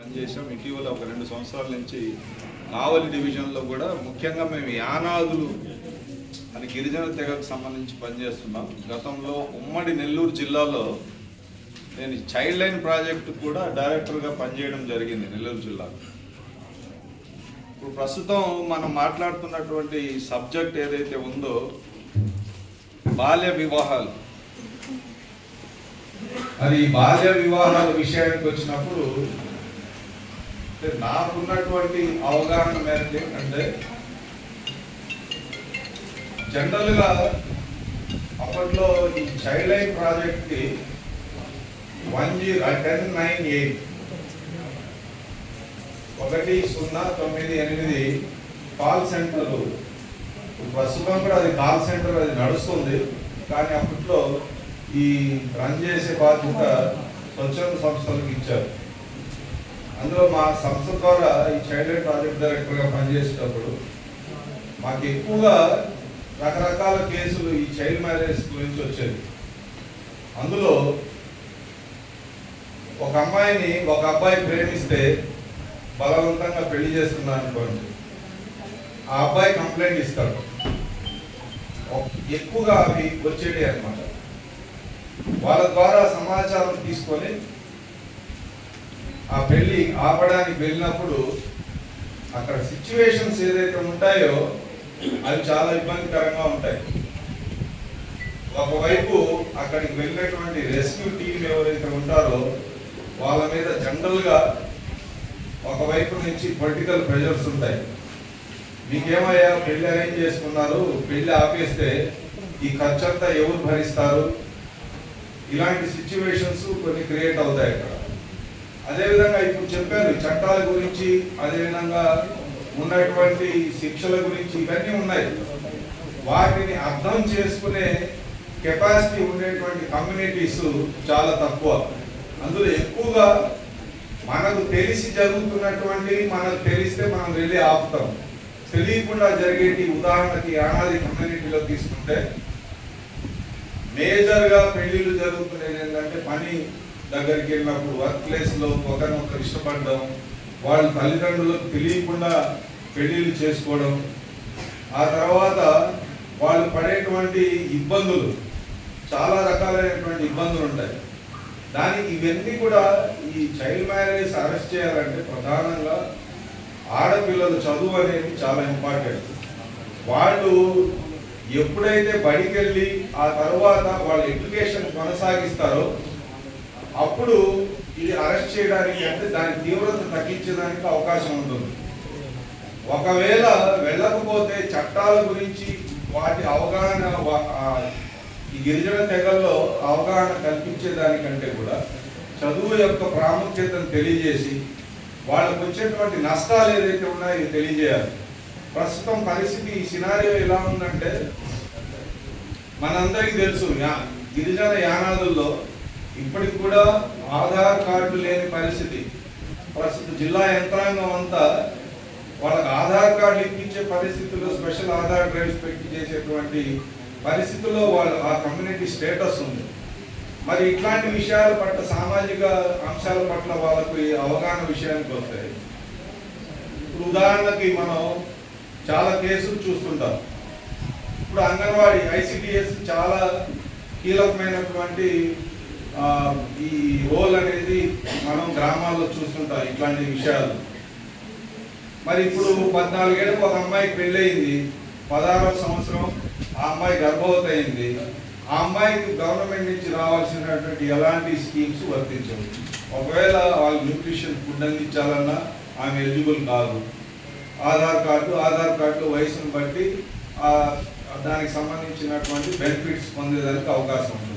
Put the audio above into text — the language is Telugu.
పనిచేసాం. ఇటీవల ఒక 2 సంవత్సరాల నుంచి కావలి డివిజన్లో కూడా ముఖ్యంగా మేము యానాదులు అని గిరిజన తెగకు సంబంధించి పనిచేస్తున్నాం. గతంలో ఉమ్మడి నెల్లూరు జిల్లాలో నేను చైల్డ్ లైన్ ప్రాజెక్టు కూడా డైరెక్టర్గా పనిచేయడం జరిగింది నెల్లూరు జిల్లాలో. ఇప్పుడు ప్రస్తుతం మనం మాట్లాడుతున్నటువంటి సబ్జెక్ట్ ఏదైతే ఉందో బాల్య వివాహాలు. అది బాల్య వివాహాల విషయానికి వచ్చినప్పుడు నాకున్నటువంటి అవగాహన మేరకు ఏంటంటే జనరల్గా అప్పట్లో ఈ చైల్డ్ లైన్ ప్రాజెక్ట్కి 1098 కాల్ సెంటర్లు, ప్రస్తుతం కూడా అది కాల్ సెంటర్ అది నడుస్తుంది. కానీ అప్పట్లో ఈ రన్ చేసే బాధ్యత స్వచ్ఛంద సంస్థలకు ఇచ్చారు. అందులో మా సంస్థ ద్వారా ఈ చైల్డ్ లైన్ ప్రాజెక్ట్ డైరెక్టర్గా పనిచేసేటప్పుడు మాకు ఎక్కువగా రకరకాల కేసులు ఈ చైల్డ్ మ్యారేజ్ గురించి వచ్చేది. అందులో ఒక అమ్మాయిని ఒక అబ్బాయి ప్రేమిస్తే బలవంతంగా పెళ్లి చేస్తున్నారు అనుకోండి, ఆ అబ్బాయి కంప్లైంట్ ఇస్తాడు. ఎక్కువగా అవి వచ్చేవి అన్నమాట. వాళ్ళ ద్వారా సమాచారం తీసుకొని ఆ పెళ్లి ఆపడానికి వెళ్ళినప్పుడు అక్కడ సిచ్యువేషన్స్ ఏదైతే ఉంటాయో అవి చాలా ఇబ్బందికరంగా ఉంటాయి. ఒకవైపు అక్కడికి వెళ్ళినటువంటి రెస్క్యూ టీం ఎవరైతే ఉంటారో వాళ్ళ మీద జనరల్గా ఒకవైపు నుంచి పొలిటికల్ ప్రెషర్స్ ఉంటాయి. మీకేమయ్యా పెళ్లి అరేంజ్ చేసుకున్నారు, పెళ్లి ఆపేస్తే ఈ ఖర్చు అంతా ఎవరు భరిస్తారు, ఇలాంటి సిచ్యువేషన్స్ కొన్ని క్రియేట్ అవుతాయి అక్కడ. అదేవిధంగా ఇప్పుడు చెప్పారు చట్టాల గురించి, అదేవిధంగా ఉన్నటువంటి శిక్షల గురించి, ఇవన్నీ ఉన్నాయి. వాటిని అర్థం చేసుకునే కెపాసిటీ ఉండేటువంటి కమ్యూనిటీస్ చాలా తక్కువ. అందులో ఎక్కువగా మనకు తెలిసి జరుగుతున్నటువంటి, మనకు తెలిస్తే మనం వెళ్ళి ఆపుతాం. తెలియకుండా జరిగేటి ఉదాహరణకి యానాది కమ్యూనిటీలో తీసుకుంటే మేజర్గా పెళ్లిళ్ళు జరుగుతున్నది ఏంటంటే పని దగ్గరికి వెళ్ళినప్పుడు వర్క్ ప్లేస్లో ఒకరినొకరు ఇష్టపడడం, వాళ్ళ తల్లిదండ్రులకు తెలియకుండా పెళ్లిళ్ళు చేసుకోవడం, ఆ తర్వాత వాళ్ళు పడేటువంటి ఇబ్బందులు, చాలా రకాలైనటువంటి ఇబ్బందులు ఉంటాయి. దానికి ఇవన్నీ కూడా ఈ చైల్డ్ మ్యారేజ్ అరెస్ట్ చేయాలంటే ప్రధానంగా ఆడపిల్లల చదువు అనేది చాలా ఇంపార్టెంట్. వాళ్ళు ఎప్పుడైతే బడికి వెళ్ళి ఆ తర్వాత వాళ్ళ ఎడ్యుకేషన్ కొనసాగిస్తారో అప్పుడు ఇది అరెస్ట్ చేయడానికి, అంటే దాని తీవ్రత తగ్గించడానికి అవకాశం ఉంటుంది. ఒకవేళ వెళ్ళకపోతే చట్టాల గురించి వాటి అవగాహన, ఈ గిరిజన తెగల్లో అవగాహన కల్పించేదానికంటే కూడా చదువు యొక్క ప్రాముఖ్యతను తెలియజేసి వాళ్ళకు వచ్చేటువంటి నష్టాలు ఏదైతే ఉన్నాయో తెలియజేయాలి. ప్రస్తుతం పరిస్థితి, ఈ సినారియో ఎలా ఉందంటే మనందరికీ తెలుసు, గిరిజన యానాదుల్లో ఇప్పటికి కూడా ఆధార్ కార్డు లేని పరిస్థితి. ప్రస్తుత జిల్లా యంత్రాంగం అంతా వాళ్ళకి ఆధార్ కార్డు ఇప్పించే పరిస్థితుల్లో స్పెషల్ ఆధార్ డ్రైవ్స్ పెట్టి చేసేటువంటి పరిస్థితుల్లో వాళ్ళు ఆ కమ్యూనిటీ స్టేటస్ ఉంది. మరి ఇట్లాంటి విషయాల పట్ల, సామాజిక అంశాల పట్ల వాళ్ళకు అవగాహన విషయానికి వస్తాయి. ఇప్పుడు ఉదాహరణకి మనం చాలా కేసులు చూస్తుంటాం. ఇప్పుడు అంగన్వాడీ, ICDS చాలా కీలకమైనటువంటి ఈ రోల్ అనేది మనం గ్రామాల్లో చూస్తుంటాం ఇట్లాంటి విషయాలు. మరి ఇప్పుడు 14 ఏళ్ళకు ఒక అమ్మాయికి పెళ్ళయింది, 16వ సంవత్సరం ఆ అమ్మాయి గర్భవతి అయింది. ఆ అమ్మాయికి గవర్నమెంట్ నుంచి రావాల్సినటువంటి ఎలాంటి స్కీమ్స్ వర్తించవు. ఒకవేళ వాళ్ళు న్యూట్రిషన్ ఫుడ్ అందించాలన్నా ఆమె ఎలిజిబుల్ కాదు. ఆధార్ కార్డు వయసును బట్టి దానికి సంబంధించినటువంటి బెనిఫిట్స్ పొందేదానికి అవకాశం ఉంది.